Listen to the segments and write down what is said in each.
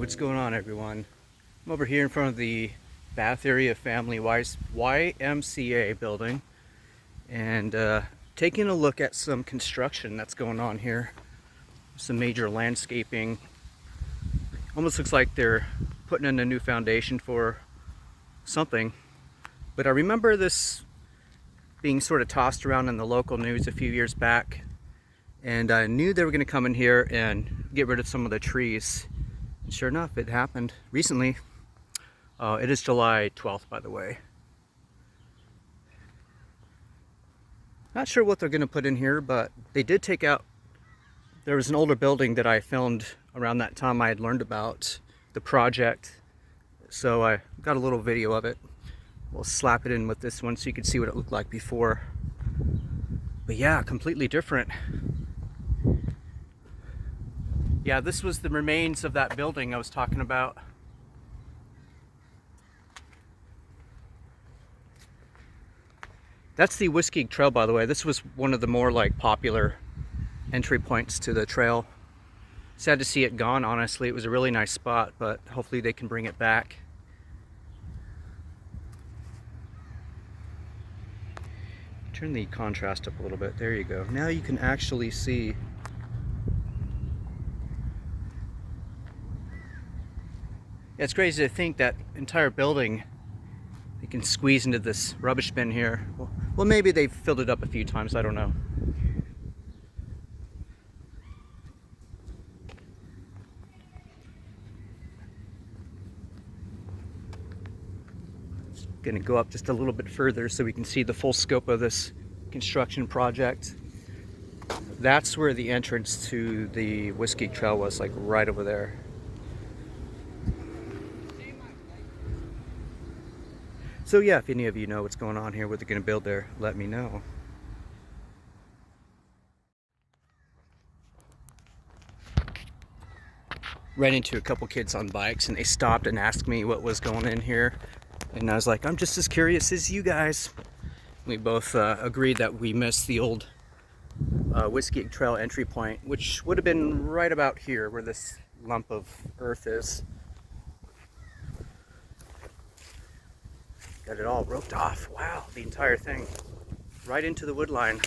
What's going on, everyone? I'm over here in front of the Bath Area Family YMCA building and taking a look at some construction that's going on here. Some major landscaping. Almost looks like they're putting in a new foundation for something. But I remember this being sort of tossed around in the local news a few years back, and I knew they were going to come in here and get rid of some of the trees. Sure enough, it happened recently. It is July 12th, by the way. Not sure what they're going to put in here, but they did take out, there was an older building that I filmed around that time I had learned about the project. So I got a little video of it. We'll slap it in with this one so you can see what it looked like before. But yeah, completely different. Yeah, this was the remains of that building I was talking about. That's the Whiskeage Trail, by the way. This was one of the more popular entry points to the trail. Sad to see it gone, honestly. It was a really nice spot, but hopefully they can bring it back. Turn the contrast up a little bit. There you go. Now you can actually see. It's crazy to think that entire building they can squeeze into this rubbish bin here. Well, maybe they've filled it up a few times, I don't know. Gonna go up just a little bit further so we can see the full scope of this construction project. That's where the entrance to the Whiskeage Trail was, right over there. So yeah, if any of you know what's going on here, what they're going to build there, let me know. Ran into a couple kids on bikes and they stopped and asked me what was going in here. And I was like, I'm just as curious as you guys. We both agreed that we missed the old Whiskeage Trail entry point, which would have been right about here where this lump of earth is. Got it all roped off. Wow, the entire thing. Right into the wood line.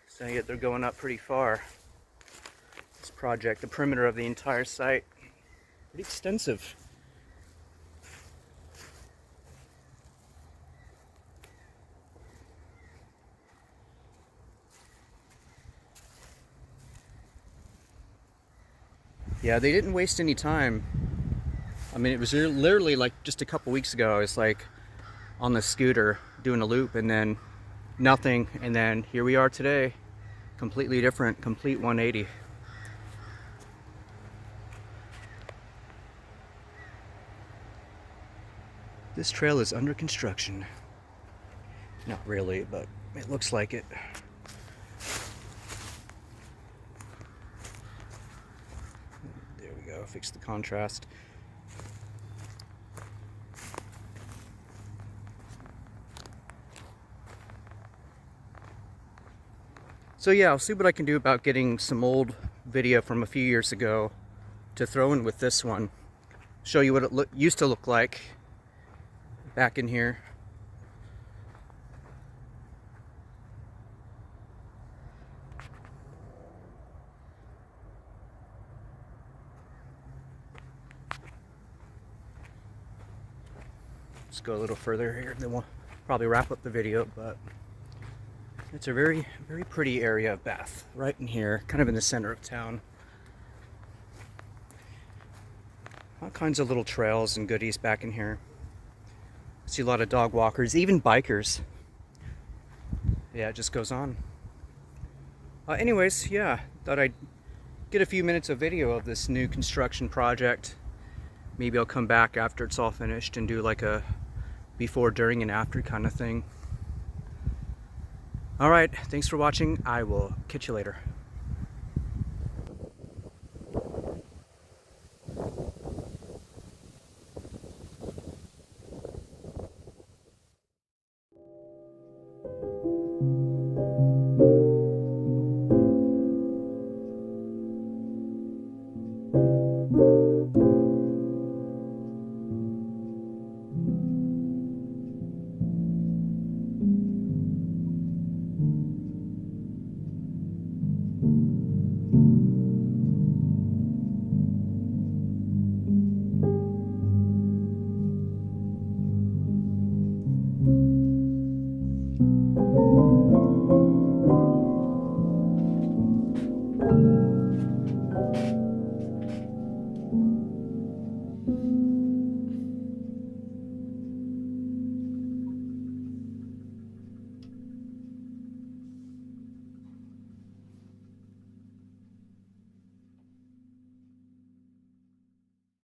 So yeah, they're going up pretty far. This project, the perimeter of the entire site, pretty extensive. Yeah, they didn't waste any time. I mean, it was literally just a couple weeks ago, I was on the scooter doing a loop and then nothing. And then here we are today, completely different, complete 180. This trail is under construction. Not really, but it looks like it. There we go, fix the contrast. So yeah, I'll see what I can do about getting some old video from a few years ago to throw in with this one. show you what it used to look like back in here. Let's go a little further here, then we'll probably wrap up the video, but it's a very, very pretty area of Bath, right in here, kind of in the center of town. All kinds of little trails and goodies back in here. I see a lot of dog walkers, even bikers. Yeah, it just goes on. Anyways, yeah, thought I'd get a few minutes of video of this new construction project. Maybe I'll come back after it's all finished and do like a before, during, and after kind of thing. All right, thanks for watching. I will catch you later.